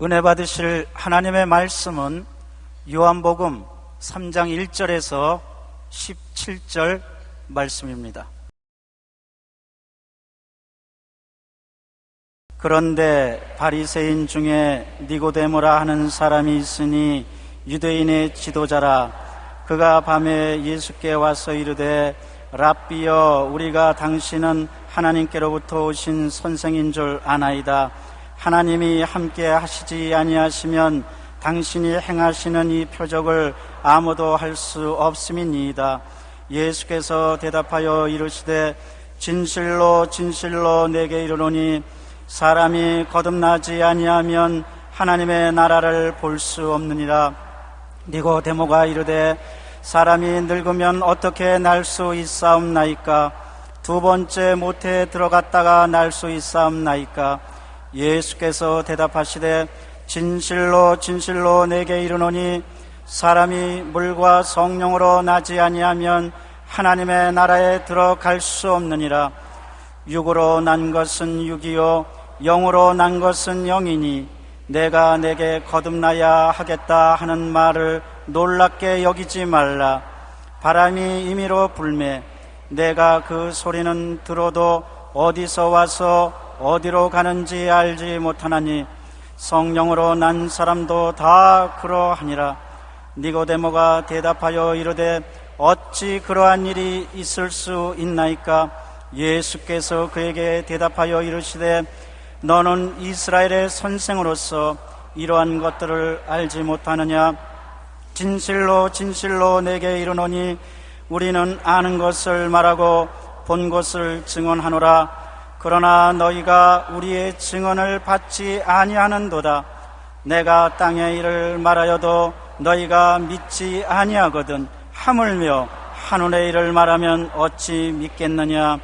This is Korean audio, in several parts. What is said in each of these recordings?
은혜 받으실 하나님의 말씀은 요한복음 3장 1절에서 17절 말씀입니다. 그런데 바리새인 중에 니고데모라 하는 사람이 있으니 유대인의 지도자라. 그가 밤에 예수께 와서 이르되 랍비여, 우리가 당신은 하나님께로부터 오신 선생인 줄 아나이다. 하나님이 함께 하시지 아니하시면 당신이 행하시는 이 표적을 아무도 할 수 없음이니이다. 예수께서 대답하여 이르시되 진실로 진실로 내게 이르노니 사람이 거듭나지 아니하면 하나님의 나라를 볼 수 없느니라. 니고데모가 이르되 사람이 늙으면 어떻게 날 수 있사옵나이까? 두 번째 모태에 들어갔다가 날 수 있사옵나이까? 예수께서 대답하시되 진실로 진실로 내게 이르노니 사람이 물과 성령으로 나지 아니하면 하나님의 나라에 들어갈 수 없느니라. 육으로 난 것은 육이요 영으로 난 것은 영이니 내가 내게 거듭나야 하겠다 하는 말을 놀랍게 여기지 말라. 바람이 임의로 불매 내가 그 소리는 들어도 어디서 와서 어디로 가는지 알지 못하나니 성령으로 난 사람도 다 그러하니라. 니고데모가 대답하여 이르되 어찌 그러한 일이 있을 수 있나이까? 예수께서 그에게 대답하여 이르시되 너는 이스라엘의 선생으로서 이러한 것들을 알지 못하느냐? 진실로 진실로 내게 이르노니 우리는 아는 것을 말하고 본 것을 증언하노라. 그러나 너희가 우리의 증언을 받지 아니하는도다. 내가 땅의 일을 말하여도 너희가 믿지 아니하거든 하물며 하늘의 일을 말하면 어찌 믿겠느냐?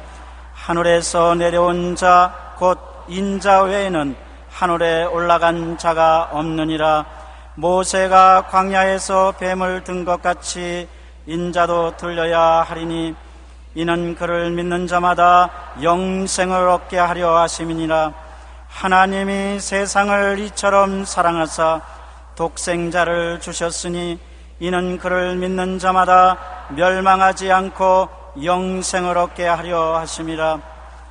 하늘에서 내려온 자 곧 인자 외에는 하늘에 올라간 자가 없느니라. 모세가 광야에서 뱀을 든 것 같이 인자도 들려야 하리니 이는 그를 믿는 자마다 영생을 얻게 하려 하심이니라. 하나님이 세상을 이처럼 사랑하사 독생자를 주셨으니 이는 그를 믿는 자마다 멸망하지 않고 영생을 얻게 하려 하심이라.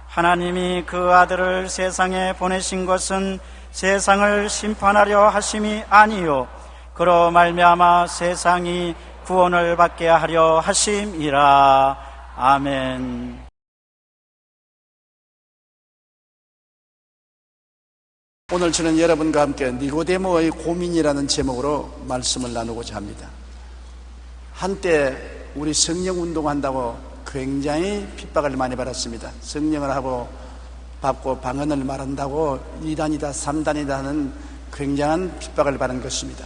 하나님이 그 아들을 세상에 보내신 것은 세상을 심판하려 하심이 아니요 그로 말미암아 세상이 구원을 받게 하려 하심이라. 아멘. 오늘 저는 여러분과 함께 니고데모의 고민이라는 제목으로 말씀을 나누고자 합니다. 한때 우리 성령 운동한다고 굉장히 핍박을 많이 받았습니다. 성령을 하고 받고 방언을 말한다고 2단이다 3단이다 하는 굉장한 핍박을 받은 것입니다.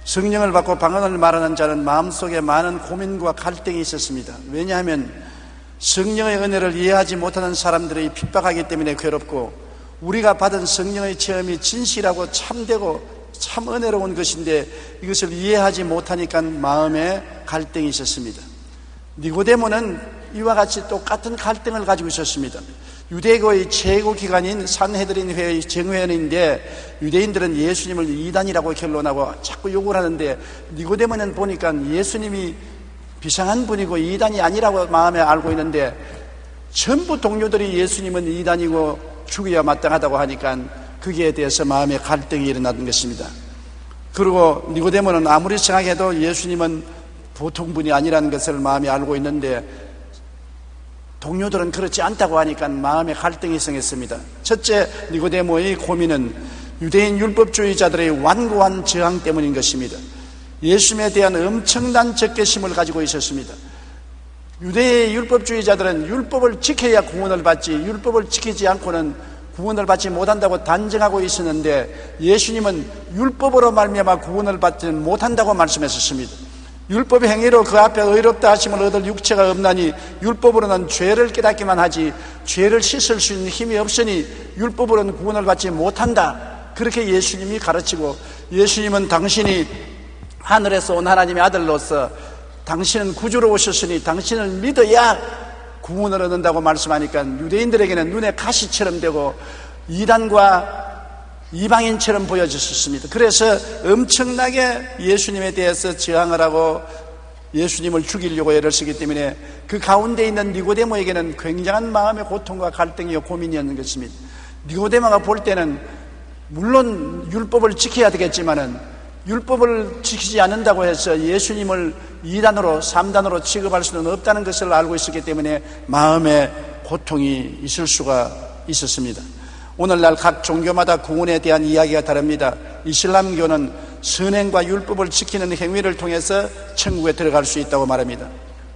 성령을 받고 방언을 말하는 자는 마음속에 많은 고민과 갈등이 있었습니다. 왜냐하면 성령의 은혜를 이해하지 못하는 사람들이 핍박하기 때문에 괴롭고 우리가 받은 성령의 체험이 진실하고 참되고 참 은혜로운 것인데 이것을 이해하지 못하니까 마음에 갈등이 있었습니다. 니고데모는 이와 같이 똑같은 갈등을 가지고 있었습니다. 유대교의 최고 기관인 산헤드린 회의 정회원인데 유대인들은 예수님을 이단이라고 결론하고 자꾸 욕을 하는데 니고데모는 보니까 예수님이 비상한 분이고 이단이 아니라고 마음에 알고 있는데 전부 동료들이 예수님은 이단이고 죽여야 마땅하다고 하니까 거기에 대해서 마음에 갈등이 일어나는 것입니다. 그리고 니고데모는 아무리 생각해도 예수님은 보통 분이 아니라는 것을 마음에 알고 있는데 동료들은 그렇지 않다고 하니까 마음에 갈등이 생겼습니다. 첫째, 니고데모의 고민은 유대인 율법주의자들의 완고한 저항 때문인 것입니다. 예수님에 대한 엄청난 적개심을 가지고 있었습니다. 유대의 율법주의자들은 율법을 지켜야 구원을 받지 율법을 지키지 않고는 구원을 받지 못한다고 단정하고 있었는데 예수님은 율법으로 말미암아 구원을 받지 못한다고 말씀하셨습니다. 율법의 행위로 그 앞에 의롭다 하심을 얻을 육체가 없나니 율법으로는 죄를 깨닫기만 하지 죄를 씻을 수 있는 힘이 없으니 율법으로는 구원을 받지 못한다. 그렇게 예수님이 가르치고 예수님은 당신이 하늘에서 온 하나님의 아들로서 당신은 구주로 오셨으니 당신을 믿어야 구원을 얻는다고 말씀하니까 유대인들에게는 눈에 가시처럼 되고 이단과 이방인처럼 보여졌었습니다. 그래서 엄청나게 예수님에 대해서 저항을 하고 예수님을 죽이려고 애를 쓰기 때문에 그 가운데 있는 니고데모에게는 굉장한 마음의 고통과 갈등이요 고민이었는 것입니다. 니고데모가 볼 때는 물론 율법을 지켜야 되겠지만은 율법을 지키지 않는다고 해서 예수님을 2단으로 3단으로 취급할 수는 없다는 것을 알고 있었기 때문에 마음의 고통이 있을 수가 있었습니다. 오늘날 각 종교마다 구원에 대한 이야기가 다릅니다. 이슬람교는 선행과 율법을 지키는 행위를 통해서 천국에 들어갈 수 있다고 말합니다.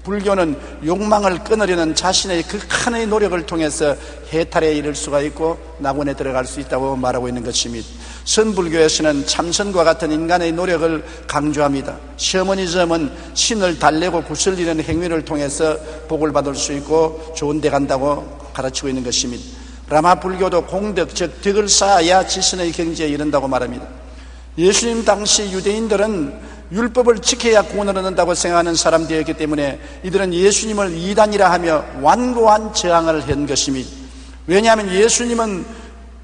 불교는 욕망을 끊으려는 자신의 극한의 노력을 통해서 해탈에 이를 수가 있고 낙원에 들어갈 수 있다고 말하고 있는 것입니다. 선불교에서는 참선과 같은 인간의 노력을 강조합니다. 셔머니즘은 신을 달래고 구슬리는 행위를 통해서 복을 받을 수 있고 좋은 데 간다고 가르치고 있는 것입니다. 라마 불교도 공덕, 즉 덕을 쌓아야 지선의 경지에 이른다고 말합니다. 예수님 당시 유대인들은 율법을 지켜야 구원을 얻는다고 생각하는 사람들이었기 때문에 이들은 예수님을 이단이라 하며 완고한 저항을 한 것입니다. 왜냐하면 예수님은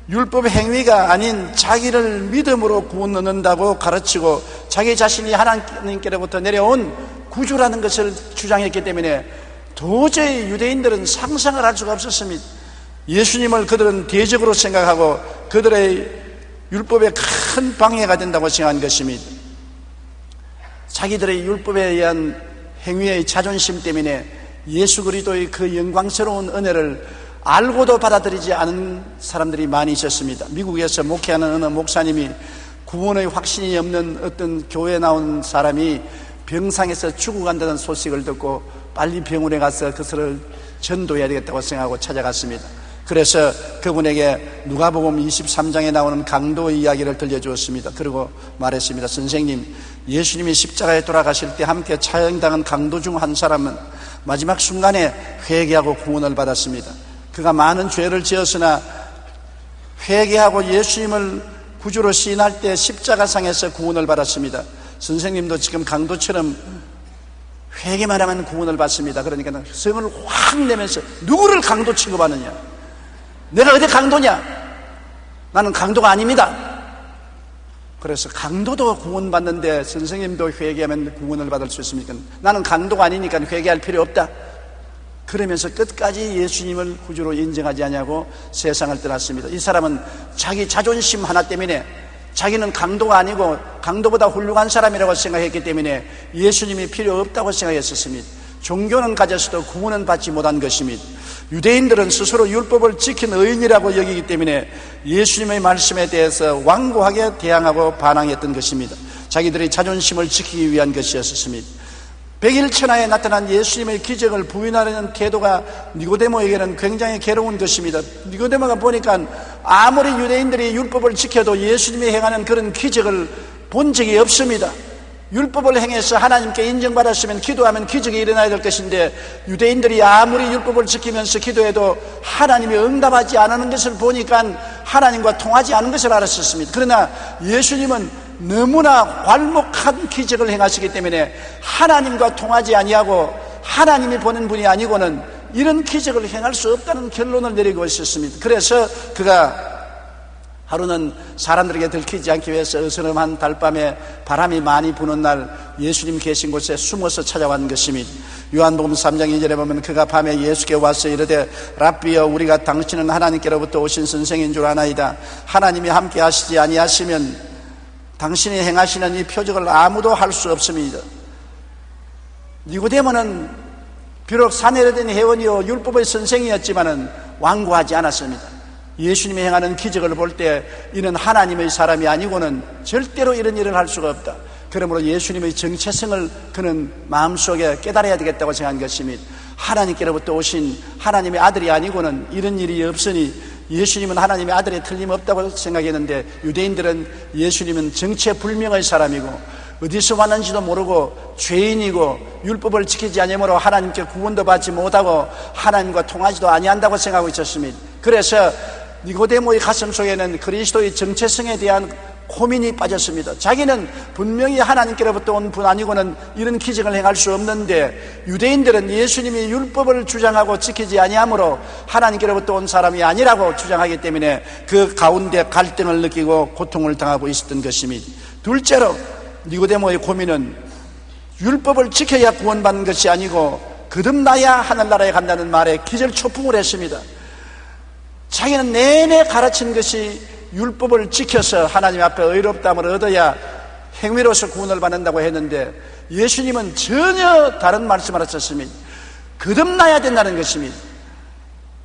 율법 행위가 아닌 자기를 믿음으로 구원 얻는다고 가르치고 자기 자신이 하나님께로부터 내려온 구주라는 것을 주장했기 때문에 도저히 유대인들은 상상을 할 수가 없었습니다. 예수님을 그들은 대적으로 생각하고 그들의 율법에 큰 방해가 된다고 생각한 것입니다. 자기들의 율법에 의한 행위의 자존심 때문에 예수 그리스도의 그 영광스러운 은혜를 알고도 받아들이지 않은 사람들이 많이 있었습니다. 미국에서 목회하는 어느 목사님이 구원의 확신이 없는 어떤 교회에 나온 사람이 병상에서 죽어간다는 소식을 듣고 빨리 병원에 가서 그것을 전도해야 되겠다고 생각하고 찾아갔습니다. 그래서 그분에게 누가복음 23장에 나오는 강도의 이야기를 들려주었습니다. 그리고 말했습니다. 선생님, 예수님이 십자가에 돌아가실 때 함께 처형당한 강도 중 한 사람은 마지막 순간에 회개하고 구원을 받았습니다. 그가 많은 죄를 지었으나 회개하고 예수님을 구주로 시인할 때 십자가상에서 구원을 받았습니다. 선생님도 지금 강도처럼 회개만 하면 구원을 받습니다. 그러니까 성을 확 내면서 누구를 강도 취급하느냐? 내가 어디 강도냐? 나는 강도가 아닙니다. 그래서 강도도 구원받는데 선생님도 회개하면 구원을 받을 수 있습니까? 나는 강도가 아니니까 회개할 필요 없다. 그러면서 끝까지 예수님을 구주로 인정하지 않냐고 세상을 떠났습니다. 이 사람은 자기 자존심 하나 때문에 자기는 강도가 아니고 강도보다 훌륭한 사람이라고 생각했기 때문에 예수님이 필요 없다고 생각했었습니다. 종교는 가졌어도 구원은 받지 못한 것입니다. 유대인들은 스스로 율법을 지킨 의인이라고 여기기 때문에 예수님의 말씀에 대해서 완고하게 대항하고 반항했던 것입니다. 자기들의 자존심을 지키기 위한 것이었습니다. 백일천하에 나타난 예수님의 기적을 부인하려는 태도가 니고데모에게는 굉장히 괴로운 것입니다. 니고데모가 보니까 아무리 유대인들이 율법을 지켜도 예수님이 행하는 그런 기적을 본 적이 없습니다. 율법을 행해서 하나님께 인정받았으면 기도하면 기적이 일어나야 될 것인데 유대인들이 아무리 율법을 지키면서 기도해도 하나님이 응답하지 않는 것을 보니까 하나님과 통하지 않은 것을 알았었습니다. 그러나 예수님은 너무나 괄목한 기적을 행하시기 때문에 하나님과 통하지 아니하고 하나님이 보는 분이 아니고는 이런 기적을 행할 수 없다는 결론을 내리고 있었습니다. 그래서 그가 하루는 사람들에게 들키지 않기 위해서 어스름한 달밤에 바람이 많이 부는 날 예수님 계신 곳에 숨어서 찾아간 것입니다. 요한복음 3장 2절에 보면 그가 밤에 예수께 와서 이르되 랍비여 우리가 당신은 하나님께로부터 오신 선생인 줄 아나이다. 하나님이 함께 하시지 아니하시면 당신이 행하시는 이 표적을 아무도 할 수 없습니다. 니고데모는 비록 사내려된 회원이요 율법의 선생이었지만은 완고하지 않았습니다. 예수님이 행하는 기적을 볼 때 이는 하나님의 사람이 아니고는 절대로 이런 일을 할 수가 없다. 그러므로 예수님의 정체성을 그는 마음속에 깨달아야 되겠다고 생각한 것입니다. 하나님께로부터 오신 하나님의 아들이 아니고는 이런 일이 없으니 예수님은 하나님의 아들에 틀림없다고 생각했는데 유대인들은 예수님은 정체불명의 사람이고 어디서 왔는지도 모르고 죄인이고 율법을 지키지 아니므로 하나님께 구원도 받지 못하고 하나님과 통하지도 아니한다고 생각하고 있었습니다. 그래서 니고데모의 가슴 속에는 그리스도의 정체성에 대한 고민이 빠졌습니다. 자기는 분명히 하나님께로부터 온 분 아니고는 이런 기적을 행할 수 없는데, 유대인들은 예수님이 율법을 주장하고 지키지 아니하므로 하나님께로부터 온 사람이 아니라고 주장하기 때문에 그 가운데 갈등을 느끼고 고통을 당하고 있었던 것입니다. 둘째로 니고데모의 고민은 율법을 지켜야 구원받는 것이 아니고 거듭나야 하늘나라에 간다는 말에 기절초풍을 했습니다. 자기는 내내 가르친 것이 율법을 지켜서 하나님 앞에 의롭다함을 얻어야 행위로서 구원을 받는다고 했는데, 예수님은 전혀 다른 말씀을 하셨습니다. 거듭나야 된다는 것입니다.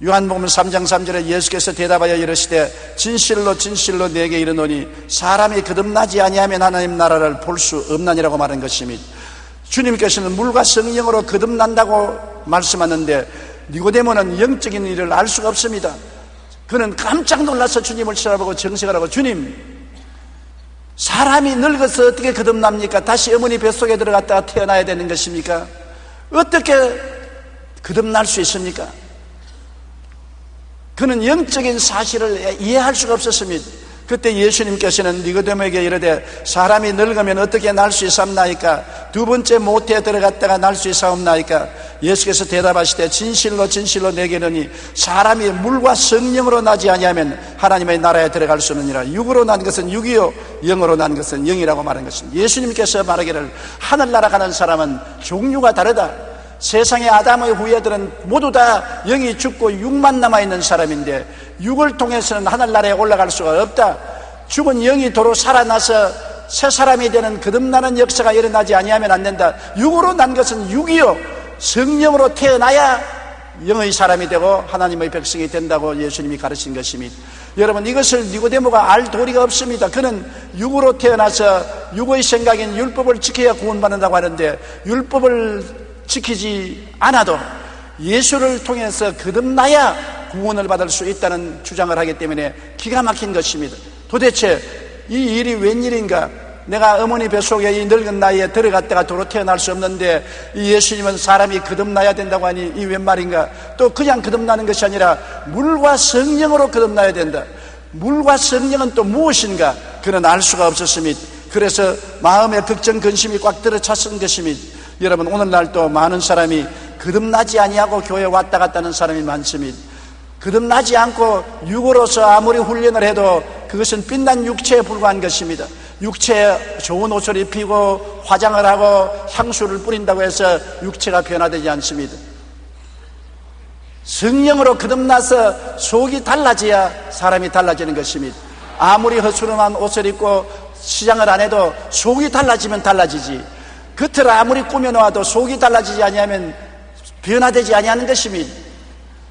요한복음 3장 3절에 예수께서 대답하여 이르시되 진실로 진실로 내게 이르노니 사람이 거듭나지 아니하면 하나님 나라를 볼 수 없나니라고 말한 것입니다. 주님께서는 물과 성령으로 거듭난다고 말씀하는데, 니고데모는 영적인 일을 알 수가 없습니다. 그는 깜짝 놀라서 주님을 쳐다보고 정색을 하고, 주님, 사람이 늙어서 어떻게 거듭납니까? 다시 어머니 뱃속에 들어갔다가 태어나야 되는 것입니까? 어떻게 거듭날 수 있습니까? 그는 영적인 사실을 이해할 수가 없었습니다. 그때 예수님께서는 니고데모에게 이르되 사람이 늙으면 어떻게 날 수 있사옵나이까? 두 번째 모태에 들어갔다가 날 수 있사옵나이까? 예수께서 대답하시되 진실로 진실로 내게 이르니 사람이 물과 성령으로 나지 아니하면 하나님의 나라에 들어갈 수 없느니라. 육으로 난 것은 육이요 영으로 난 것은 영이라고 말한 것입니다. 예수님께서 말하기를 하늘나라 가는 사람은 종류가 다르다. 세상의 아담의 후예들은 모두 다 영이 죽고 육만 남아있는 사람인데, 육을 통해서는 하늘나라에 올라갈 수가 없다. 죽은 영이 도로 살아나서 새 사람이 되는 거듭나는 역사가 일어나지 아니하면 안 된다. 육으로 난 것은 육이요 성령으로 태어나야 영의 사람이 되고 하나님의 백성이 된다고 예수님이 가르친 것입니다. 여러분, 이것을 니고데모가 알 도리가 없습니다. 그는 육으로 태어나서 육의 생각인 율법을 지켜야 구원받는다고 하는데, 율법을 지키지 않아도 예수를 통해서 거듭나야 구원을 받을 수 있다는 주장을 하기 때문에 기가 막힌 것입니다. 도대체 이 일이 웬일인가? 내가 어머니 뱃속에 이 늙은 나이에 들어갔다가 도로 태어날 수 없는데, 이 예수님은 사람이 거듭나야 된다고 하니 이 웬 말인가? 또 그냥 거듭나는 것이 아니라 물과 성령으로 거듭나야 된다. 물과 성령은 또 무엇인가? 그는 알 수가 없었습니다. 그래서 마음에 걱정 근심이 꽉 들어찼은 것입니다. 여러분, 오늘날 또 많은 사람이 거듭나지 아니하고 교회에 왔다 갔다 하는 사람이 많습니다. 거듭나지 않고 육으로서 아무리 훈련을 해도 그것은 빛난 육체에 불과한 것입니다. 육체에 좋은 옷을 입히고 화장을 하고 향수를 뿌린다고 해서 육체가 변화되지 않습니다. 성령으로 거듭나서 속이 달라져야 사람이 달라지는 것입니다. 아무리 허술한 옷을 입고 시장을 안 해도 속이 달라지면 달라지지, 겉을 아무리 꾸며놓아도 속이 달라지지 아니하면 변화되지 아니하는 것입니다.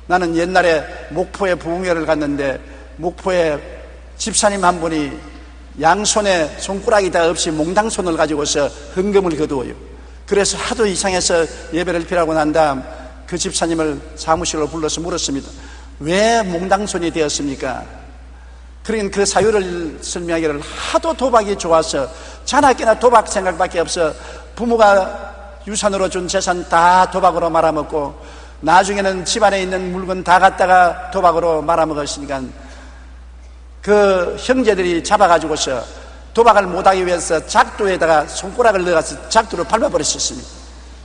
나는 옛날에 목포에 부흥회를 갔는데, 목포에 집사님 한 분이 양손에 손가락이 다 없이 몽당손을 가지고서 헌금을 거두어요. 그래서 하도 이상해서 예배를 피하고 난 다음 그 집사님을 사무실로 불러서 물었습니다. 왜 몽당손이 되었습니까? 그러니까 그 사유를 설명하기를 하도 도박이 좋아서 자나깨나 도박 생각밖에 없어 부모가 유산으로 준 재산 다 도박으로 말아먹고 나중에는 집안에 있는 물건 다 갖다가 도박으로 말아먹었으니까 그 형제들이 잡아가지고서 도박을 못하기 위해서 작두에다가 손가락을 넣어서 작두로 밟아버렸었습니다.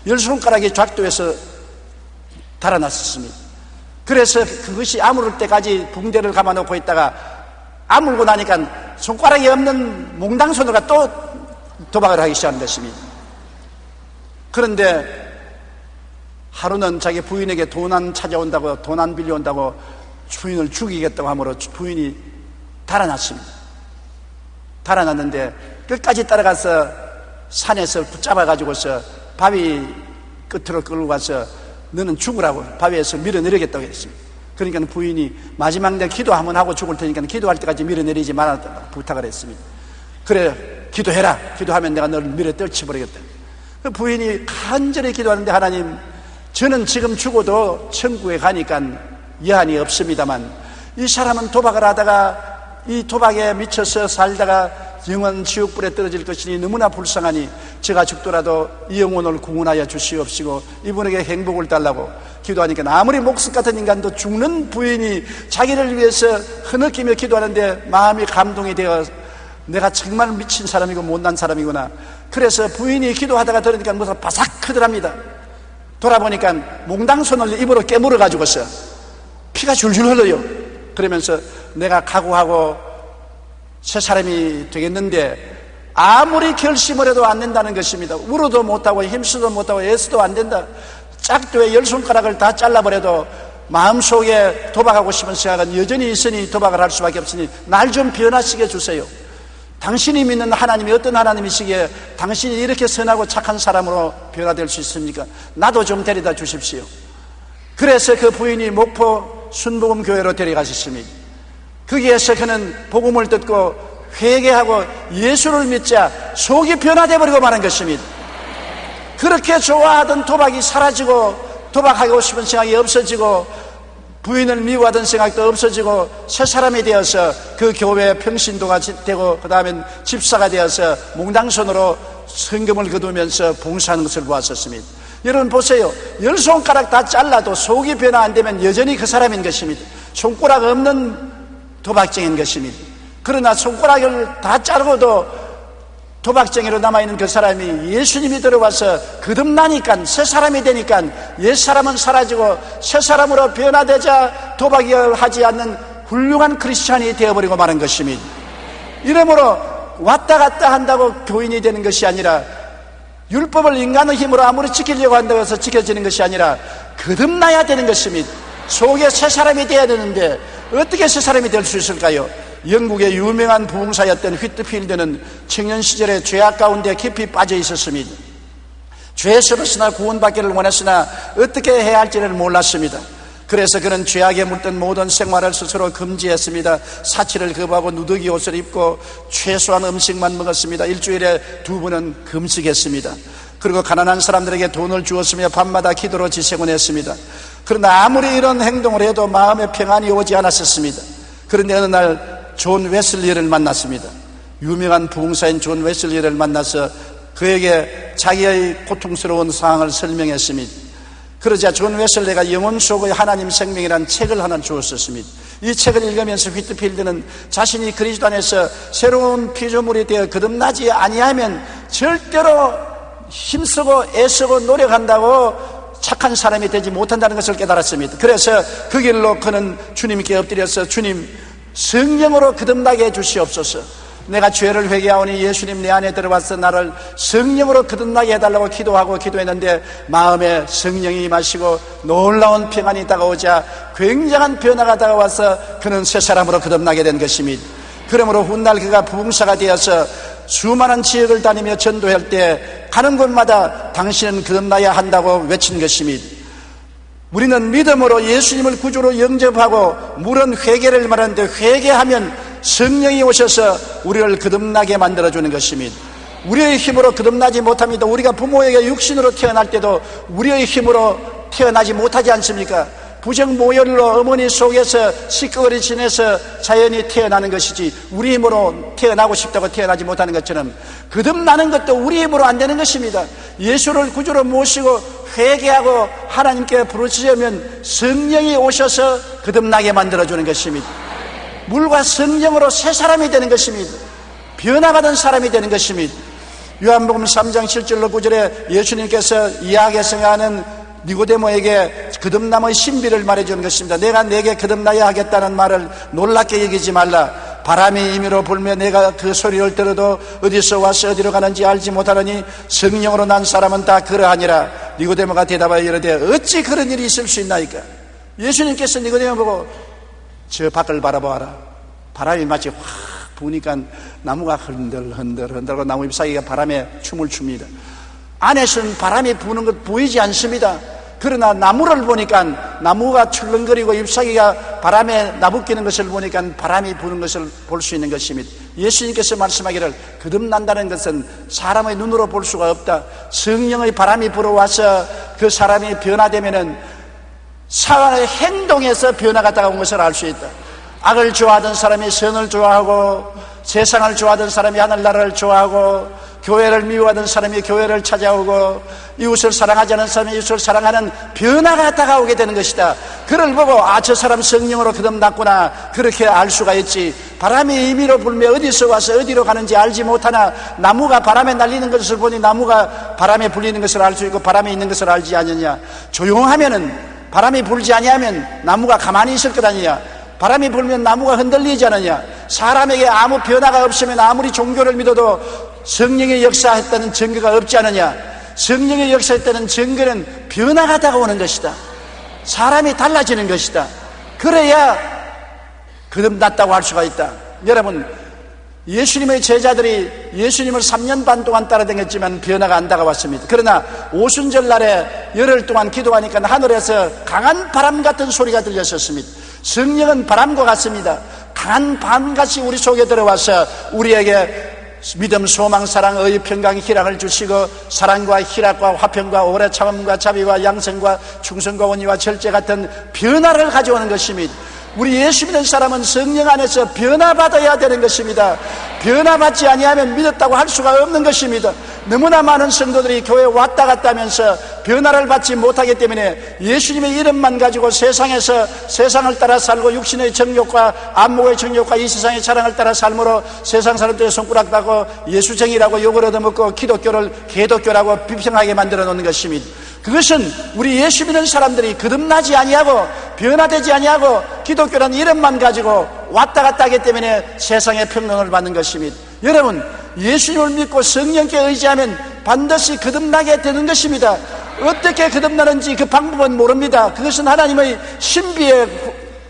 10손가락이 작두에서 달아났었습니다. 그래서 그것이 아무를 때까지 붕대를 감아놓고 있다가 아물고 나니까 손가락이 없는 몽당손으로 또 도박을 하기 시작한 것입니다. 그런데 하루는 자기 부인에게 돈 안 찾아온다고, 돈 안 빌려온다고 부인을 죽이겠다고 하므로 부인이 달아났습니다. 달아났는데 끝까지 따라가서 산에서 붙잡아가지고서 바위 끝으로 끌고 가서 너는 죽으라고 바위에서 밀어내리겠다고 했습니다. 그러니까 부인이 마지막 내 기도 한번 하고 죽을 테니까 기도할 때까지 밀어내리지 말았다고 부탁을 했습니다. 그래, 기도해라. 기도하면 내가 너를 밀어 떨쳐버리겠다. 그 부인이 간절히 기도하는데, 하나님, 저는 지금 죽어도 천국에 가니까 여한이 없습니다만 이 사람은 도박을 하다가 이 도박에 미쳐서 살다가 영원 지옥불에 떨어질 것이니 너무나 불쌍하니 제가 죽더라도 이 영혼을 구원하여 주시옵시고 이분에게 행복을 달라고 기도하니까, 아무리 목숨 같은 인간도 죽는 부인이 자기를 위해서 흐느끼며 기도하는데 마음이 감동이 되어 내가 정말 미친 사람이고 못난 사람이구나. 그래서 부인이 기도하다가 들으니까 무슨 바삭 크더랍니다. 돌아보니까 몽당손을 입으로 깨물어 가지고서 피가 줄줄 흘러요. 그러면서 내가 각오하고 새 사람이 되겠는데 아무리 결심을 해도 안 된다는 것입니다. 울어도 못하고 힘쓰도 못하고 애써도 안 된다. 짝도에 10손가락을 다 잘라버려도 마음속에 도박하고 싶은 생각은 여전히 있으니 도박을 할 수밖에 없으니 날 좀 변화시켜 주세요. 당신이 믿는 하나님이 어떤 하나님이시기에 당신이 이렇게 선하고 착한 사람으로 변화될 수 있습니까? 나도 좀 데려다 주십시오. 그래서 그 부인이 목포 순복음교회로 데려가셨습니다. 거기에서 그는 복음을 듣고 회개하고 예수를 믿자 속이 변화되어 버리고 마는 것입니다. 그렇게 좋아하던 도박이 사라지고 도박하고 싶은 생각이 없어지고 부인을 미워하던 생각도 없어지고 새 사람이 되어서 그 교회에 평신도가 되고 그 다음엔 집사가 되어서 몽당손으로 성금을 거두면서 봉사하는 것을 보았었습니다. 여러분 보세요. 10손가락 다 잘라도 속이 변화 안 되면 여전히 그 사람인 것입니다. 손가락 없는 도박쟁이인 것입니다. 그러나 손가락을 다 자르고도 도박쟁이로 남아있는 그 사람이 예수님이 들어와서 거듭나니까 새 사람이 되니까 옛 사람은 사라지고 새 사람으로 변화되자 도박이 하지 않는 훌륭한 크리스찬이 되어버리고 마는 것입니다. 이러므로 왔다 갔다 한다고 교인이 되는 것이 아니라 율법을 인간의 힘으로 아무리 지키려고 한다고 해서 지켜지는 것이 아니라 거듭나야 되는 것입니다. 속에 새 사람이 되어야 되는데 어떻게 새 사람이 될 수 있을까요? 영국의 유명한 부흥사였던 휘트필드는 청년 시절에 죄악 가운데 깊이 빠져 있었습니다. 죄스럽으나 구원받기를 원했으나 어떻게 해야 할지를 몰랐습니다. 그래서 그는 죄악에 물든 모든 생활을 스스로 금지했습니다. 사치를 거부하고 누더기 옷을 입고 최소한 음식만 먹었습니다. 일주일에 2번은 금식했습니다. 그리고 가난한 사람들에게 돈을 주었으며 밤마다 기도로 지새곤 했습니다. 그러나 아무리 이런 행동을 해도 마음에 평안이 오지 않았었습니다. 그런데 어느 날 존 웨슬리를 만났습니다. 유명한 부흥사인 존 웨슬리를 만나서 그에게 자기의 고통스러운 상황을 설명했습니다. 그러자 존 웨슬리가 영혼 속의 하나님 생명이라는 책을 하나 주었었습니다. 이 책을 읽으면서 휘트필드는 자신이 그리스도 안에서 새로운 피조물이 되어 거듭나지 아니하면 절대로 힘쓰고 애쓰고 노력한다고 착한 사람이 되지 못한다는 것을 깨달았습니다. 그래서 그 길로 그는 주님께 엎드려서 주님 성령으로 거듭나게 해주시옵소서. 내가 죄를 회개하오니 예수님 내 안에 들어와서 나를 성령으로 거듭나게 해달라고 기도했는데 마음에 성령이 임하시고 놀라운 평안이 다가오자 굉장한 변화가 다가와서 그는 새 사람으로 거듭나게 된 것입니다. 그러므로 훗날 그가 부흥사가 되어서 수많은 지역을 다니며 전도할 때 가는 곳마다 당신은 거듭나야 한다고 외친 것입니다. 우리는 믿음으로 예수님을 구주로 영접하고 물은 회개를 말하는데 회개하면 성령이 오셔서 우리를 거듭나게 만들어주는 것입니다. 우리의 힘으로 거듭나지 못합니다. 우리가 부모에게 육신으로 태어날 때도 우리의 힘으로 태어나지 못하지 않습니까? 부정모혈로 어머니 속에서 시꺼리 지내서 자연히 태어나는 것이지 우리 힘으로 태어나고 싶다고 태어나지 못하는 것처럼 거듭나는 것도 우리 힘으로 안 되는 것입니다. 예수를 구주로 모시고 회개하고 하나님께 부르짖으면 성령이 오셔서 거듭나게 만들어주는 것입니다. 물과 성령으로 새 사람이 되는 것입니다. 변화받은 사람이 되는 것입니다. 요한복음 3장 7절로 9절에 예수님께서 이야기에서 하는 니고데모에게 거듭남의 신비를 말해주는 것입니다. 내가 내게 거듭나야 하겠다는 말을 놀랍게 여기지 말라. 바람이 임의로 불며 내가 그 소리를 들어도 어디서 와서 어디로 가는지 알지 못하느니 성령으로 난 사람은 다 그러하니라. 니고데모가 대답하여 이르되 어찌 그런 일이 있을 수 있나이까? 예수님께서 니고데모 보고 저 밖을 바라보아라. 바람이 마치 확 부니까 나무가 흔들흔들흔들고 나무 잎사귀가 바람에 춤을 춥니다. 안에서는 바람이 부는 것 보이지 않습니다. 그러나 나무를 보니까 나무가 출렁거리고 잎사귀가 바람에 나부끼는 것을 보니까 바람이 부는 것을 볼 수 있는 것입니다. 예수님께서 말씀하기를 거듭난다는 것은 사람의 눈으로 볼 수가 없다. 성령의 바람이 불어와서 그 사람이 변화되면은 사람의 행동에서 변화가 다가온 것을 알 수 있다. 악을 좋아하던 사람이 선을 좋아하고 세상을 좋아하던 사람이 하늘나라를 좋아하고 교회를 미워하던 사람이 교회를 찾아오고 이웃을 사랑하지 않는 사람이 이웃을 사랑하는 변화가 다가오게 되는 것이다. 그를 보고 저 사람 성령으로 거듭났구나 그렇게 알 수가 있지. 바람이 임의로 불며 어디서 와서 어디로 가는지 알지 못하나 나무가 바람에 날리는 것을 보니 나무가 바람에 불리는 것을 알 수 있고 바람에 있는 것을 알지 않느냐. 조용하면은 바람이 불지 아니하면 나무가 가만히 있을 것 아니냐. 바람이 불면 나무가 흔들리지 않느냐. 사람에게 아무 변화가 없으면 아무리 종교를 믿어도 성령의 역사했다는 증거가 없지 않느냐. 성령의 역사했다는 증거는 변화가 다가오는 것이다. 사람이 달라지는 것이다. 그래야 거듭났다고 할 수가 있다. 여러분, 예수님의 제자들이 예수님을 3년 반 동안 따라다녔지만 변화가 안 다가왔습니다. 그러나 오순절 날에 열흘 동안 기도하니까 하늘에서 강한 바람 같은 소리가 들렸었습니다. 성령은 바람과 같습니다. 강한 바람같이 우리 속에 들어와서 우리에게 믿음, 소망, 사랑, 의의, 평강, 희락을 주시고 사랑과 희락과 화평과 오래 참음과 자비와 양성과 충성과 온유와 절제 같은 변화를 가져오는 것입니다. 우리 예수 믿는 사람은 성령 안에서 변화받아야 되는 것입니다. 변화받지 아니하면 믿었다고 할 수가 없는 것입니다. 너무나 많은 성도들이 교회에 왔다 갔다 하면서 변화를 받지 못하기 때문에 예수님의 이름만 가지고 세상에서 세상을 따라 살고 육신의 정욕과 안목의 정욕과 이 세상의 자랑을 따라 삶으로 세상 사람들의 손가락 받고 예수쟁이라고 욕을 얻어먹고 기독교를 개독교라고 비평하게 만들어 놓는 것입니다. 그것은 우리 예수 믿는 사람들이 거듭나지 아니하고 변화되지 아니하고 기독교라는 이름만 가지고 왔다 갔다 하기 때문에 세상의 평론을 받는 것입니다. 여러분, 예수님을 믿고 성령께 의지하면 반드시 거듭나게 되는 것입니다. 어떻게 거듭나는지 그 방법은 모릅니다. 그것은 하나님의 신비에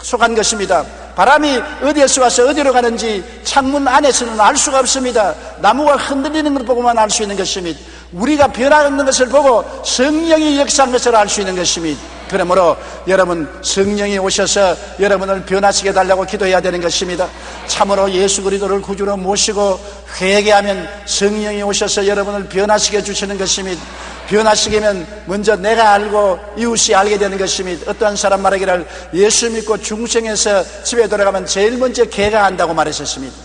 속한 것입니다. 바람이 어디에서 와서 어디로 가는지 창문 안에서는 알 수가 없습니다. 나무가 흔들리는 걸 보고만 알 수 있는 것입니다. 우리가 변화하는 것을 보고 성령이 역사한 것을 알 수 있는 것입니다. 그러므로 여러분, 성령이 오셔서 여러분을 변화시켜 달라고 기도해야 되는 것입니다. 참으로 예수 그리스도를 구주로 모시고 회개하면 성령이 오셔서 여러분을 변화시켜 주시는 것입니다. 변화시키면 먼저 내가 알고 이웃이 알게 되는 것입니다. 어떠한 사람 말하기를 예수 믿고 중생에서 집에 돌아가면 제일 먼저 개가 한다고 말했었습니다.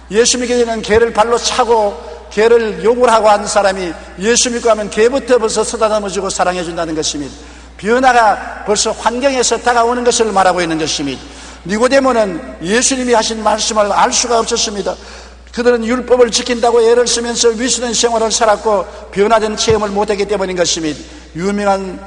예수 믿게 되면 개를 발로 차고 개를 욕을 하고 하는 사람이 예수 믿고 하면 개부터 벌써 쓰다듬어주고 사랑해 준다는 것입니다. 변화가 벌써 환경에서 다가오는 것을 말하고 있는 것입니다. 니고데모는 예수님이 하신 말씀을 알 수가 없었습니다. 그들은 율법을 지킨다고 애를 쓰면서 위선한 생활을 살았고 변화된 체험을 못했기 때문인 것입니다. 유명한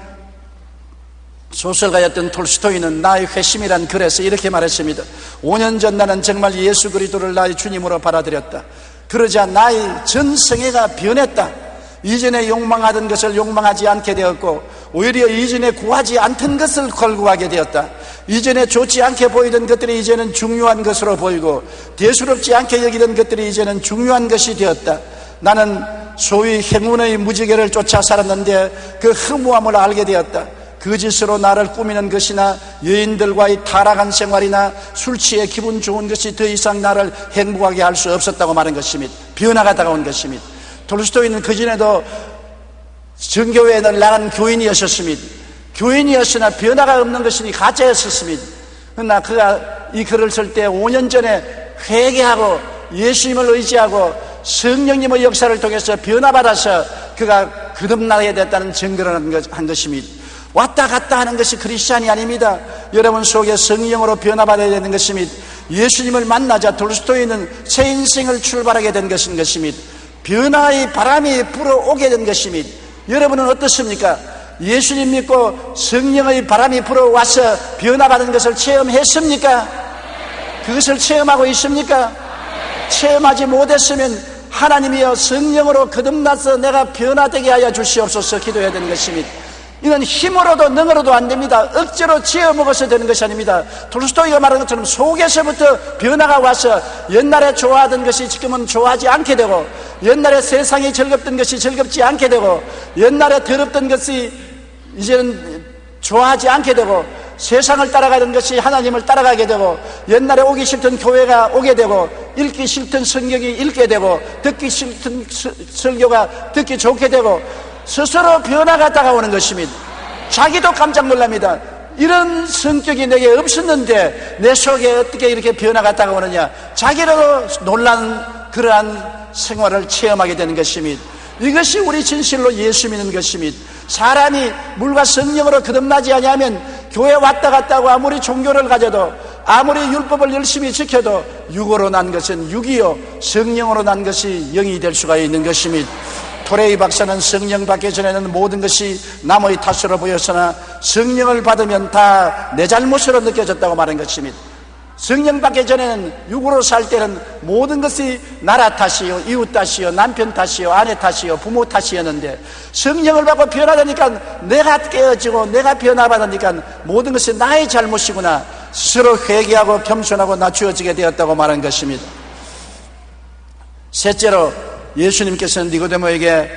소설가였던 톨스토이는 나의 회심이란 글에서 이렇게 말했습니다. 5년 전 나는 정말 예수 그리스도를 나의 주님으로 받아들였다. 그러자 나의 전 생애가 변했다. 이전에 욕망하던 것을 욕망하지 않게 되었고 오히려 이전에 구하지 않던 것을 걸구하게 되었다. 이전에 좋지 않게 보이던 것들이 이제는 중요한 것으로 보이고 대수롭지 않게 여기던 것들이 이제는 중요한 것이 되었다. 나는 소위 행운의 무지개를 쫓아 살았는데 그 허무함을 알게 되었다. 거짓으로 나를 꾸미는 것이나 여인들과의 타락한 생활이나 술 취해 기분 좋은 것이 더 이상 나를 행복하게 할 수 없었다고 말한 것입니다. 변화가 다가온 것입니다. 톨스토이는 그전에도 정교회에 나간 교인이었습니다. 교인이었으나 변화가 없는 것이니 가짜였습니다. 그러나 그가 이 글을 쓸 때 5년 전에 회개하고 예수님을 의지하고 성령님의 역사를 통해서 변화받아서 그가 거듭나게 됐다는 증거를 한 것입니다. 왔다 갔다 하는 것이 크리스찬이 아닙니다. 여러분 속에 성령으로 변화받아야 되는 것입니다. 예수님을 만나자 톨스토이는 새 인생을 출발하게 된 것입니다. 변화의 바람이 불어오게 된 것입니다. 여러분은 어떻습니까? 예수님 믿고 성령의 바람이 불어와서 변화받은 것을 체험했습니까? 그것을 체험하고 있습니까? 체험하지 못했으면 하나님이여 성령으로 거듭나서 내가 변화되게 하여 주시옵소서 기도해야 되는 것입니다. 이건 힘으로도 능으로도 안 됩니다. 억지로 지어먹어서 되는 것이 아닙니다. 톨스토이가 말한 것처럼 속에서부터 변화가 와서 옛날에 좋아하던 것이 지금은 좋아하지 않게 되고 옛날에 세상이 즐겁던 것이 즐겁지 않게 되고 옛날에 더럽던 것이 이제는 좋아하지 않게 되고 세상을 따라가던 것이 하나님을 따라가게 되고 옛날에 오기 싫던 교회가 오게 되고 읽기 싫던 성경이 읽게 되고 듣기 싫던 설교가 듣기 좋게 되고 스스로 변화가 다가오는 것입니다. 자기도 깜짝 놀랍니다. 이런 성격이 내게 없었는데 내 속에 어떻게 이렇게 변화가 다가오느냐. 자기도 놀란 그러한 생활을 체험하게 되는 것입니다. 이것이 우리 진실로 예수 믿는 것입니다. 사람이 물과 성령으로 거듭나지 아니하면 교회 왔다 갔다 하고 아무리 종교를 가져도 아무리 율법을 열심히 지켜도 육으로 난 것은 육이요 성령으로 난 것이 영이 될 수가 있는 것입니다. 토레이 박사는 성령 받기 전에는 모든 것이 남의 탓으로 보였으나 성령을 받으면 다 내 잘못으로 느껴졌다고 말한 것입니다. 성령 받기 전에는 육으로 살 때는 모든 것이 나라 탓이요, 이웃 탓이요, 남편 탓이요, 아내 탓이요, 부모 탓이었는데 성령을 받고 변화되니까 내가 깨어지고 내가 변화받으니까 모든 것이 나의 잘못이구나 스스로 회개하고 겸손하고 낮추어지게 되었다고 말한 것입니다. 셋째로 예수님께서는 니고데모에게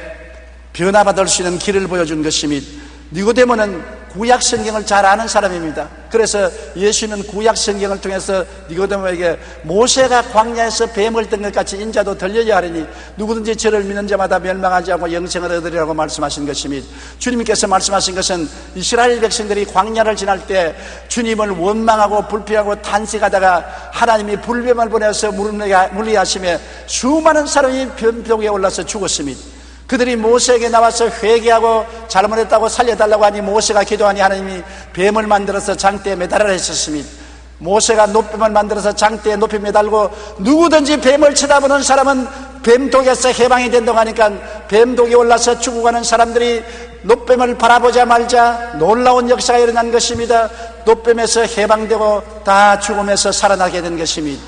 변화받을 수 있는 길을 보여준 것입니다. 니고데모는 구약 성경을 잘 아는 사람입니다. 그래서 예수님은 구약 성경을 통해서 니고데모에게 모세가 광야에서 뱀을 뜬 것 같이 인자도 들려야 하리니 누구든지 저를 믿는 자마다 멸망하지 않고 영생을 얻으리라고 말씀하신 것입니다. 주님께서 말씀하신 것은 이스라엘 백성들이 광야를 지날 때 주님을 원망하고 불평하고 탄식하다가 하나님이 불뱀을 보내서 물리하심에 수많은 사람이 변덕에 올라서 죽었습니다. 그들이 모세에게 나와서 회개하고 잘못했다고 살려달라고 하니 모세가 기도하니 하나님이 뱀을 만들어서 장대에 매달으라 했었습니다. 모세가 노뱀을 만들어서 장대에 높이 매달고 누구든지 뱀을 쳐다보는 사람은 뱀독에서 해방이 된다고 하니까 뱀독이 올라서 죽어가는 사람들이 노뱀을 바라보자 말자 놀라운 역사가 일어난 것입니다. 노뱀에서 해방되고 다 죽음에서 살아나게 된 것입니다.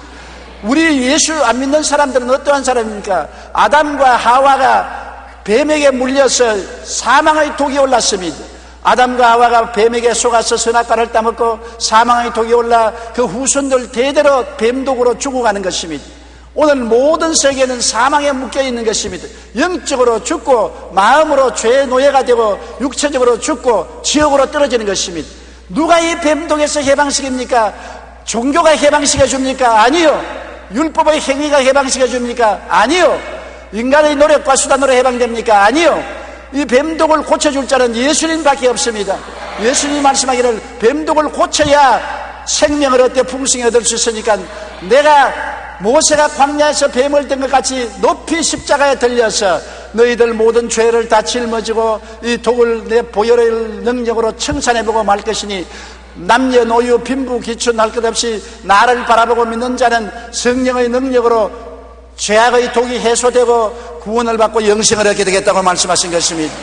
우리 예수 안 믿는 사람들은 어떠한 사람입니까? 아담과 하와가 뱀에게 물려서 사망의 독이 올랐습니다. 아담과 하와가 뱀에게 속아서 선악과를 따먹고 사망의 독이 올라 그 후손들 대대로 뱀독으로 죽어가는 것입니다. 오늘 모든 세계는 사망에 묶여있는 것입니다. 영적으로 죽고 마음으로 죄의 노예가 되고 육체적으로 죽고 지옥으로 떨어지는 것입니다. 누가 이 뱀독에서 해방시킵니까? 종교가 해방시켜줍니까? 아니요. 율법의 행위가 해방시켜줍니까? 아니요. 인간의 노력과 수단으로 해방됩니까? 아니요. 이 뱀독을 고쳐줄 자는 예수님밖에 없습니다. 예수님이 말씀하기를 뱀독을 고쳐야 생명을 얻되 풍성히 얻을 수 있으니까 내가 모세가 광야에서 뱀을 든 것 같이 높이 십자가에 들려서 너희들 모든 죄를 다 짊어지고 이 독을 내 보혈의 능력으로 청산해보고 말 것이니 남녀노유 빈부 기춘 할 것 없이 나를 바라보고 믿는 자는 성령의 능력으로 죄악의 독이 해소되고 구원을 받고 영생을 얻게 되겠다고 말씀하신 것입니다.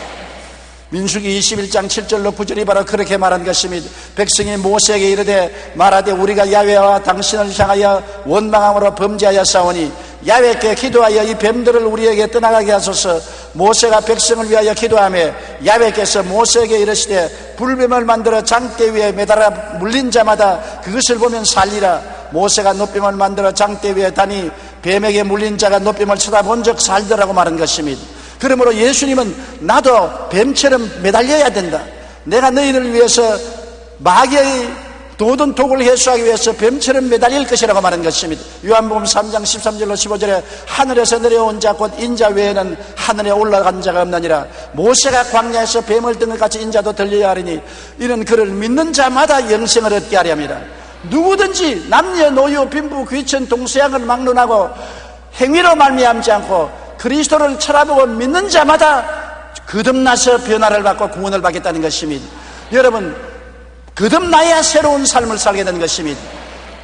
민수기 21장 7절로 9절이 바로 그렇게 말한 것입니다. 백성이 모세에게 이르되 말하되 우리가 야훼와 당신을 향하여 원망함으로 범죄하여 싸우니 야훼께 기도하여 이 뱀들을 우리에게 떠나가게 하소서. 모세가 백성을 위하여 기도하며 야훼께서 모세에게 이르시되 불뱀을 만들어 장대 위에 매달아 물린 자마다 그것을 보면 살리라. 모세가 노뱀을 만들어 장대 위에 다니 뱀에게 물린 자가 노뱀을 쳐다본 적 살더라고 말한 것입니다. 그러므로 예수님은 나도 뱀처럼 매달려야 된다. 내가 너희를 위해서 마귀의 모든 독을 해소하기 위해서 뱀처럼 매달릴 것이라고 말한 것입니다. 요한복음 3장 13절로 15절에 하늘에서 내려온 자 곧 인자 외에는 하늘에 올라간 자가 없느니라. 모세가 광야에서 뱀을 든 것 같이 인자도 들려야 하리니 이는 그를 믿는 자마다 영생을 얻게 하려 함이라. 누구든지 남녀노유 빈부 귀천 동서양을 막론하고 행위로 말미암지 않고 그리스도를 쳐다보고 믿는 자마다 거듭나서 변화를 받고 구원을 받겠다는 것입니다. 여러분, 거듭나야 새로운 삶을 살게 되는 것입니다.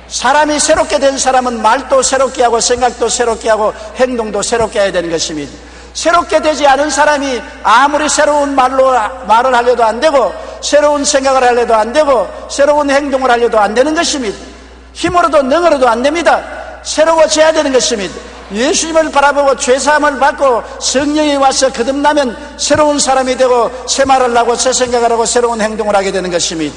사람이 새롭게 된 사람은 말도 새롭게 하고 생각도 새롭게 하고 행동도 새롭게 해야 되는 것입니다. 새롭게 되지 않은 사람이 아무리 새로운 말을 하려도 안 되고 새로운 생각을 하려도 안 되고 새로운 행동을 하려도 안 되는 것입니다. 힘으로도 능으로도 안 됩니다. 새로워져야 되는 것입니다. 예수님을 바라보고 죄사함을 받고 성령이 와서 거듭나면 새로운 사람이 되고 새 말을 하고 새 생각을 하고 새로운 행동을 하게 되는 것입니다.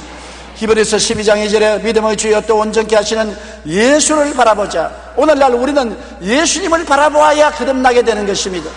히브리서 12장 2절에 믿음의 주여 또 온전케 하시는 예수를 바라보자. 오늘날 우리는 예수님을 바라보아야 거듭나게 되는 것입니다.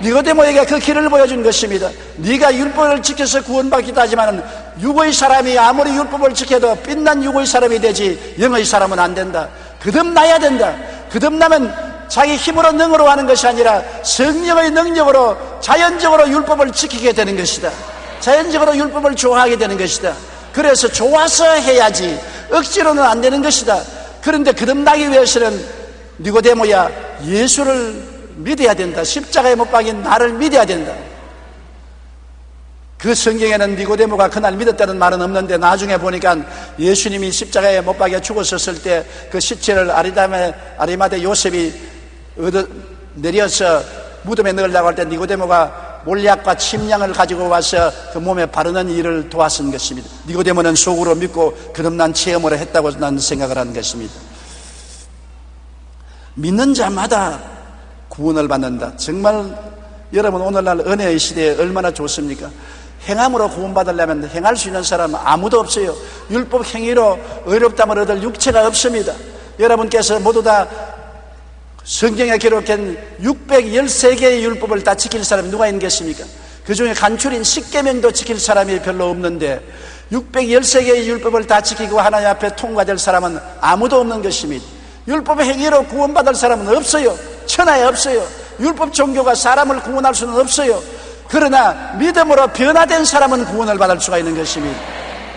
니고데모에게 그 길을 보여준 것입니다. 네가 율법을 지켜서 구원받기도 하지만 육의 사람이 아무리 율법을 지켜도 빛난 육의 사람이 되지 영의 사람은 안 된다. 거듭나야 된다. 거듭나면 자기 힘으로 능으로 하는 것이 아니라 성령의 능력으로 자연적으로 율법을 지키게 되는 것이다. 자연적으로 율법을 좋아하게 되는 것이다. 그래서 좋아서 해야지 억지로는 안 되는 것이다. 그런데 거듭나기 위해서는 니고데모야 예수를 믿어야 된다. 십자가에 못 박인 나를 믿어야 된다. 그 성경에는 니고데모가 그날 믿었다는 말은 없는데 나중에 보니까 예수님이 십자가에 못 박여 죽었었을 때 그 시체를 아리마대 요셉이 내려서 무덤에 넣으려고 할 때 니고데모가 몰약과 침량을 가지고 와서 그 몸에 바르는 일을 도왔은 것입니다. 니고데모는 속으로 믿고 거듭난 체험을 했다고 나는 생각을 하는 것입니다. 믿는 자마다 구원을 받는다. 정말 여러분 오늘날 은혜의 시대에 얼마나 좋습니까? 행함으로 구원받으려면 행할 수 있는 사람은 아무도 없어요. 율법 행위로 의롭다함을 얻을 육체가 없습니다. 여러분께서 모두 다 성경에 기록한 613개의 율법을 다 지킬 사람이 누가 있는 것입니까? 그 중에 간추린 10계명도 지킬 사람이 별로 없는데 613개의 율법을 다 지키고 하나님 앞에 통과될 사람은 아무도 없는 것입니다. 율법 행위로 구원받을 사람은 없어요. 천하에 없어요. 율법 종교가 사람을 구원할 수는 없어요. 그러나 믿음으로 변화된 사람은 구원을 받을 수가 있는 것입니다.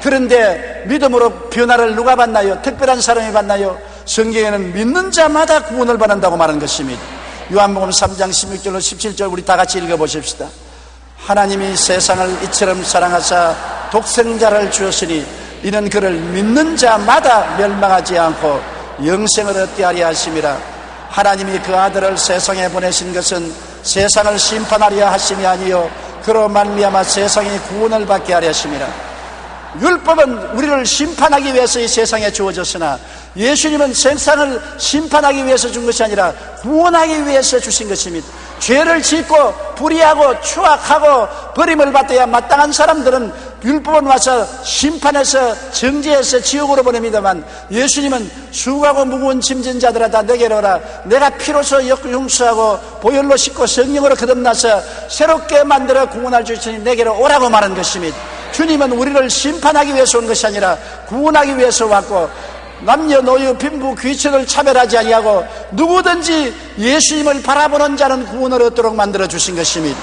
그런데 믿음으로 변화를 누가 받나요? 특별한 사람이 받나요? 성경에는 믿는 자마다 구원을 받는다고 말한 것입니다. 요한복음 3장 16절로 17절 우리 다 같이 읽어보십시다. 하나님이 세상을 이처럼 사랑하사 독생자를 주었으니 이는 그를 믿는 자마다 멸망하지 않고 영생을 얻게 하려 하심이라. 하나님이 그 아들을 세상에 보내신 것은 세상을 심판하려 하심이 아니요 그로 말미암아 세상이 구원을 받게 하려 하심이라. 율법은 우리를 심판하기 위해서 이 세상에 주어졌으나 예수님은 세상을 심판하기 위해서 준 것이 아니라 구원하기 위해서 주신 것입니다. 죄를 짓고 불의하고 추악하고 버림을 받아야 마땅한 사람들은 율법은 와서 심판해서 정죄해서 지옥으로 보냅니다만 예수님은 수고하고 무거운 짐진 자들아 다 내게로 오라. 내가 피로서 용서하고 보혈로 씻고 성령으로 거듭나서 새롭게 만들어 구원할 주시니 내게로 오라고 말한 것입니다. 주님은 우리를 심판하기 위해서 온 것이 아니라 구원하기 위해서 왔고 남녀노유 빈부 귀천을 차별하지 아니하고 누구든지 예수님을 바라보는 자는 구원을 얻도록 만들어 주신 것입니다.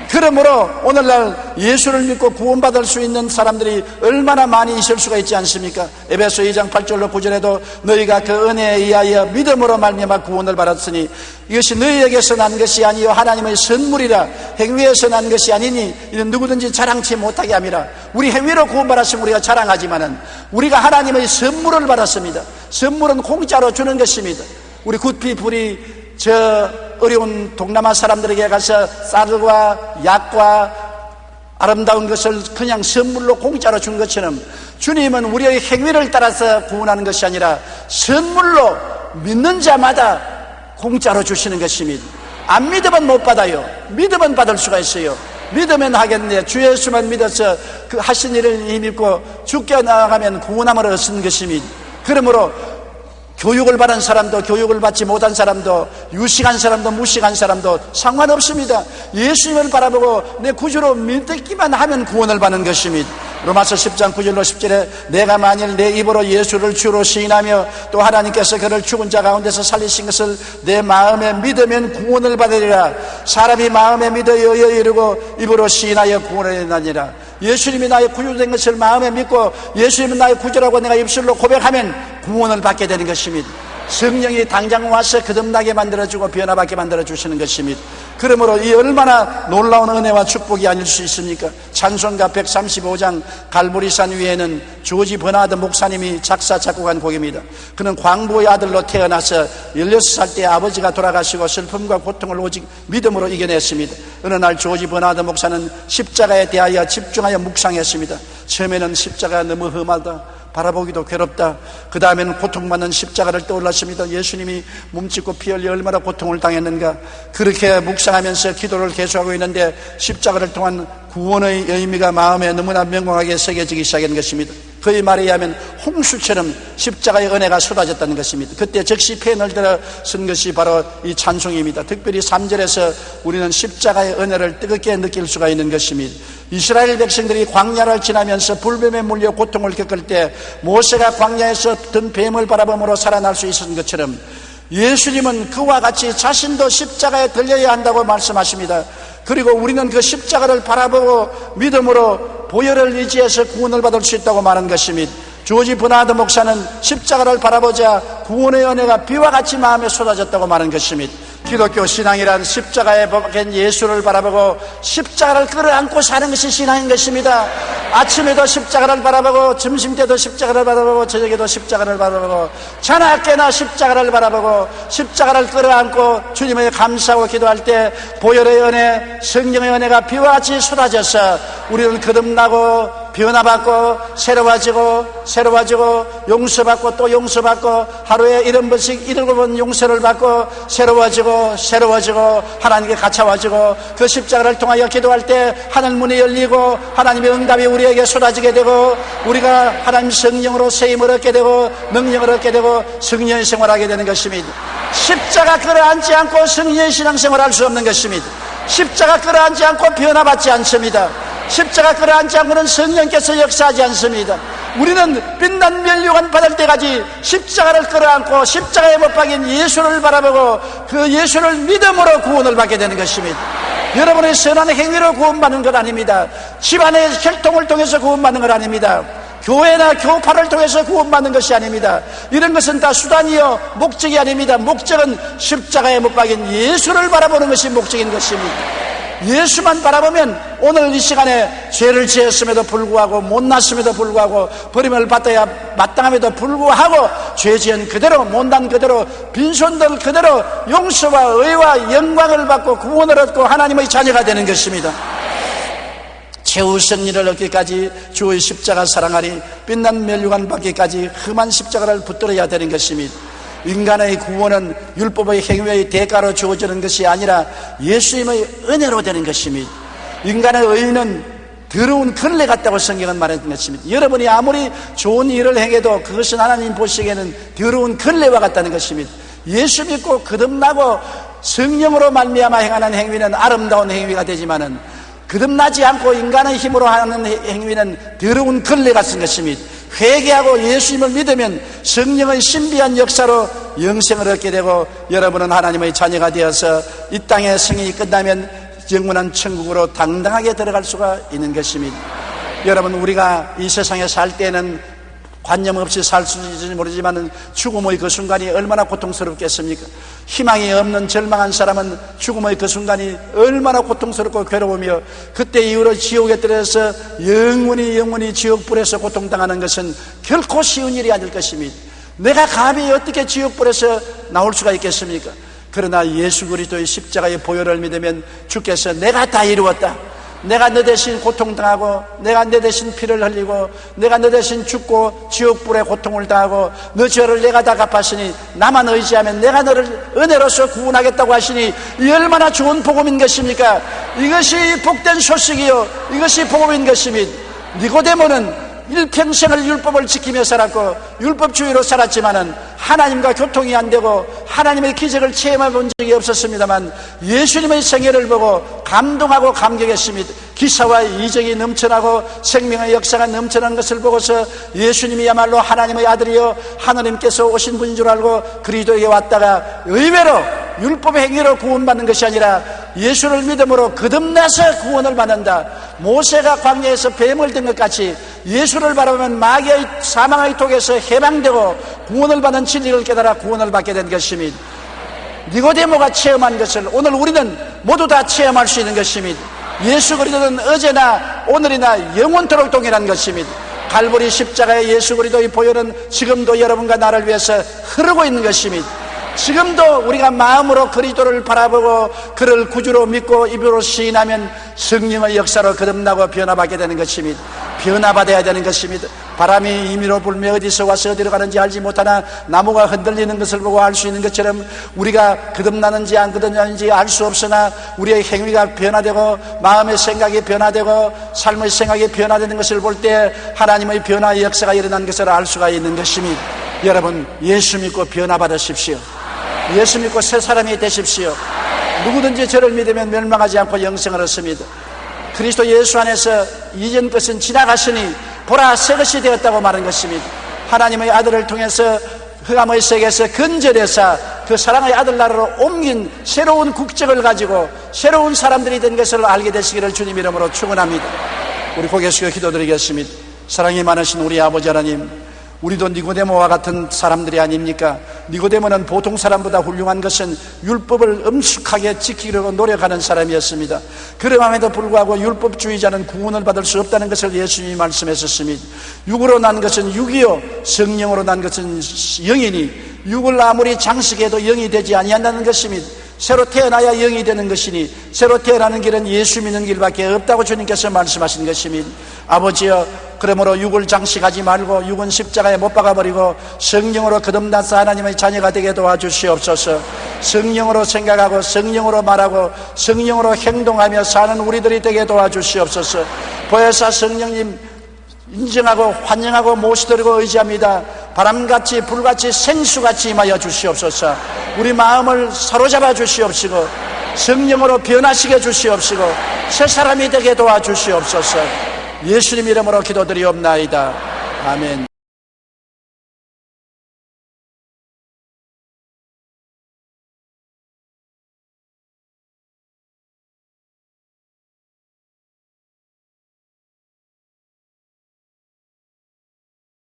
그러므로 오늘날 예수를 믿고 구원받을 수 있는 사람들이 얼마나 많이 있을 수가 있지 않습니까? 에베소 2장 8절로 9절에도 너희가 그 은혜에 의하여 믿음으로 말미암아 구원을 받았으니 이것이 너희에게서 난 것이 아니요 하나님의 선물이라. 행위에서 난 것이 아니니 이는 누구든지 자랑치 못하게 함이라. 우리 행위로 구원받았으면 우리가 자랑하지만은 우리가 하나님의 선물을 받았습니다. 선물은 공짜로 주는 것입니다. 우리 굿피 불이 저 어려운 동남아 사람들에게 가서 쌀과 약과 아름다운 것을 그냥 선물로 공짜로 준 것처럼 주님은 우리의 행위를 따라서 구원하는 것이 아니라 선물로 믿는 자마다 공짜로 주시는 것입니다. 안 믿으면 못 받아요. 믿으면 받을 수가 있어요. 믿으면 하겠네. 주 예수만 믿어서 그 하신 일을 믿고 죽게 나아가면 구원함을 얻는 것입니다. 그러므로 교육을 받은 사람도 교육을 받지 못한 사람도 유식한 사람도 무식한 사람도 상관없습니다. 예수님을 바라보고 내 구주로 믿기만 하면 구원을 받는 것입니다. 로마서 10장 9절로 10절에 내가 만일 내 입으로 예수를 주로 시인하며 또 하나님께서 그를 죽은 자 가운데서 살리신 것을 내 마음에 믿으면 구원을 받으리라. 사람이 마음에 믿어 이르고 입으로 시인하여 구원을 얻느니라. 예수님이 나의 구주된 것을 마음에 믿고 예수님은 나의 구주라고 내가 입술로 고백하면 구원을 받게 되는 것입니다. 성령이 당장 와서 거듭나게 만들어주고 변화받게 만들어주시는 것입니다. 그러므로 이 얼마나 놀라운 은혜와 축복이 아닐 수 있습니까? 찬송가 135장 갈보리산 위에는 조지 버나드 목사님이 작사 작곡한 곡입니다. 그는 광부의 아들로 태어나서 16살 때 아버지가 돌아가시고 슬픔과 고통을 오직 믿음으로 이겨냈습니다. 어느 날 조지 버나드 목사는 십자가에 대하여 집중하여 묵상했습니다. 처음에는 십자가가 너무 험하다, 바라보기도 괴롭다. 그 다음에는 고통받는 십자가를 떠올랐습니다. 예수님이 몸짓고 피 흘려 얼마나 고통을 당했는가. 그렇게 묵상하면서 기도를 계속하고 있는데 십자가를 통한 구원의 의미가 마음에 너무나 명확하게 새겨지기 시작한 것입니다. 그의 말에 의하면 홍수처럼 십자가의 은혜가 쏟아졌다는 것입니다. 그때 즉시 펜을 들어 쓴 것이 바로 이 찬송입니다. 특별히 3절에서 우리는 십자가의 은혜를 뜨겁게 느낄 수가 있는 것입니다. 이스라엘 백성들이 광야를 지나면서 불뱀에 물려 고통을 겪을 때 모세가 광야에서 든 뱀을 바라봄으로 살아날 수 있었던 것처럼 예수님은 그와 같이 자신도 십자가에 들려야 한다고 말씀하십니다. 그리고 우리는 그 십자가를 바라보고 믿음으로 보혈을 의지해서 구원을 받을 수 있다고 말한 것입니다. 조지 버나드 목사는 십자가를 바라보자 구원의 은혜가 비와 같이 마음에 쏟아졌다고 말한 것입니다. 기독교 신앙이란 십자가에 박힌 예수를 바라보고 십자가를 끌어안고 사는 것이 신앙인 것입니다. 아침에도 십자가를 바라보고, 점심때도 십자가를 바라보고, 저녁에도 십자가를 바라보고, 자나깨나 십자가를 바라보고, 십자가를 끌어안고 주님을 감사하고 기도할 때 보혈의 은혜, 성령의 은혜가 비와 같이 쏟아져서 우리는 거듭나고 변화받고 새로워지고 용서받고 또 용서받고, 하루에 7번씩 7번 용서를 받고 새로워지고 하나님께 가까워지고, 그 십자가를 통하여 기도할 때 하늘 문이 열리고 하나님의 응답이 우리에게 쏟아지게 되고, 우리가 하나님 성령으로 세임을 얻게 되고 능력을 얻게 되고 성령의 생활하게 되는 것입니다. 십자가 끌어안지 않고 성령의 신앙생활할 수 없는 것입니다. 십자가 끌어안지 않고 변화받지 않습니다. 십자가 끌어안지 않고는 성령께서 역사하지 않습니다. 우리는 빛난 면류관 받을 때까지 십자가를 끌어안고 십자가에 못 박인 예수를 바라보고 그 예수를 믿음으로 구원을 받게 되는 것입니다. 여러분의 선한 행위로 구원받는 것 아닙니다. 집안의 혈통을 통해서 구원받는 것 아닙니다. 교회나 교파를 통해서 구원받는 것이 아닙니다. 이런 것은 다 수단이요 목적이 아닙니다. 목적은 십자가에 못 박인 예수를 바라보는 것이 목적인 것입니다. 예수만 바라보면 오늘 이 시간에 죄를 지었음에도 불구하고, 못났음에도 불구하고, 버림을 받아야 마땅함에도 불구하고 죄 지은 그대로, 못난 그대로, 빈손들 그대로 용서와 의와 영광을 받고 구원을 얻고 하나님의 자녀가 되는 것입니다. 최후 승리를 얻기까지 주의 십자가 사랑하리, 빛난 면류관 받기까지 험한 십자가를 붙들어야 되는 것입니다. 인간의 구원은 율법의 행위의 대가로 주어지는 것이 아니라 예수님의 은혜로 되는 것입니다. 인간의 의는 더러운 걸레 같다고 성경은 말했던 것입니다. 여러분이 아무리 좋은 일을 행해도 그것은 하나님 보시기에는 더러운 걸레와 같다는 것입니다. 예수 믿고 거듭나고 성령으로 말미암아 행하는 행위는 아름다운 행위가 되지만은, 거듭나지 않고 인간의 힘으로 하는 행위는 더러운 걸레 같은 것입니다. 회개하고 예수님을 믿으면 성령의 신비한 역사로 영생을 얻게 되고, 여러분은 하나님의 자녀가 되어서 이 땅의 생이 끝나면 영원한 천국으로 당당하게 들어갈 수가 있는 것입니다. 여러분, 우리가 이 세상에 살 때는 관념 없이 살 수 있을지 모르지만 죽음의 그 순간이 얼마나 고통스럽겠습니까? 희망이 없는 절망한 사람은 죽음의 그 순간이 얼마나 고통스럽고 괴로우며, 그때 이후로 지옥에 들어서 영원히 지옥불에서 고통당하는 것은 결코 쉬운 일이 아닐 것입니다. 내가 감히 어떻게 지옥불에서 나올 수가 있겠습니까? 그러나 예수 그리스도의 십자가의 보혈을 믿으면 주께서 내가 다 이루었다, 내가 너 대신 고통당하고, 내가 너 대신 피를 흘리고, 내가 너 대신 죽고 지옥불에 고통을 당하고 너 죄를 내가 다 갚았으니 나만 의지하면 내가 너를 은혜로서 구원하겠다고 하시니, 이 얼마나 좋은 복음인 것입니까? 이것이 복된 소식이요, 이것이 복음인 것입니다. 니고데모는 일평생을 율법을 지키며 살았고 율법주의로 살았지만은 하나님과 교통이 안 되고 하나님의 기적을 체험해 본 적이 없었습니다만, 예수님의 생애를 보고 감동하고 감격했습니다. 기사와 이적이 넘쳐나고 생명의 역사가 넘쳐난 것을 보고서 예수님이야말로 하나님의 아들이요 하나님께서 오신 분인 줄 알고 그리스도에게 왔다가, 의외로 율법의 행위로 구원받는 것이 아니라 예수를 믿음으로 거듭나서 구원을 받는다. 모세가 광야에서 뱀을 든 것 같이 예수를 바라보면 마귀의 사망의 독에서 해방되고 구원을 받는 진리를 깨달아 구원을 받게 된 것입니다. 니고데모가 체험한 것을 오늘 우리는 모두 다 체험할 수 있는 것입니다. 예수 그리스도는 어제나 오늘이나 영원토록 동일한 것입니다. 갈보리 십자가의 예수 그리스도의 보혈은 지금도 여러분과 나를 위해서 흐르고 있는 것입니다. 지금도 우리가 마음으로 그리스도를 바라보고 그를 구주로 믿고 입으로 시인하면 성령의 역사로 거듭나고 변화받게 되는 것입니다. 변화받아야 되는 것입니다. 바람이 임의로 불며 어디서 와서 어디로 가는지 알지 못하나 나무가 흔들리는 것을 보고 알 수 있는 것처럼, 우리가 거듭나는지 안 거듭나는지 알 수 없으나 우리의 행위가 변화되고 마음의 생각이 변화되고 삶의 생각이 변화되는 것을 볼 때 하나님의 변화의 역사가 일어난 것을 알 수가 있는 것입니다. 여러분, 예수 믿고 변화받으십시오. 예수 믿고 새 사람이 되십시오. 누구든지 저를 믿으면 멸망하지 않고 영생을 얻습니다. 그리스도 예수 안에서 이전 것은 지나갔으니 보라 새 것이 되었다고 말한 것입니다. 하나님의 아들을 통해서 흑암의 세계에서 건져내사 그 사랑의 아들 나라로 옮긴 새로운 국적을 가지고 새로운 사람들이 된 것을 알게 되시기를 주님 이름으로 축원합니다. 우리 고개 숙여 기도드리겠습니다. 사랑이 많으신 우리 아버지 하나님, 우리도 니고데모와 같은 사람들이 아닙니까? 니고데모는 보통 사람보다 훌륭한 것은 율법을 엄숙하게 지키려고 노력하는 사람이었습니다. 그럼에도 불구하고 율법주의자는 구원을 받을 수 없다는 것을 예수님이 말씀하셨습니다. 육으로 난 것은 육이요 성령으로 난 것은 영이니 육을 아무리 장식해도 영이 되지 아니한다는 것입니다. 새로 태어나야 영이 되는 것이니 새로 태어나는 길은 예수 믿는 길밖에 없다고 주님께서 말씀하신 것입니다. 아버지여, 그러므로 육을 장식하지 말고 육은 십자가에 못 박아버리고 성령으로 거듭나서 하나님의 자녀가 되게 도와주시옵소서. 성령으로 생각하고 성령으로 말하고 성령으로 행동하며 사는 우리들이 되게 도와주시옵소서. 보혜사 성령님 인정하고 환영하고 모시드리고 의지합니다. 바람같이 불같이 생수같이 임하여 주시옵소서. 우리 마음을 사로잡아 주시옵시고 성령으로 변화시켜 주시옵시고 새 사람이 되게 도와주시옵소서. 예수님 이름으로 기도드리옵나이다. 아멘.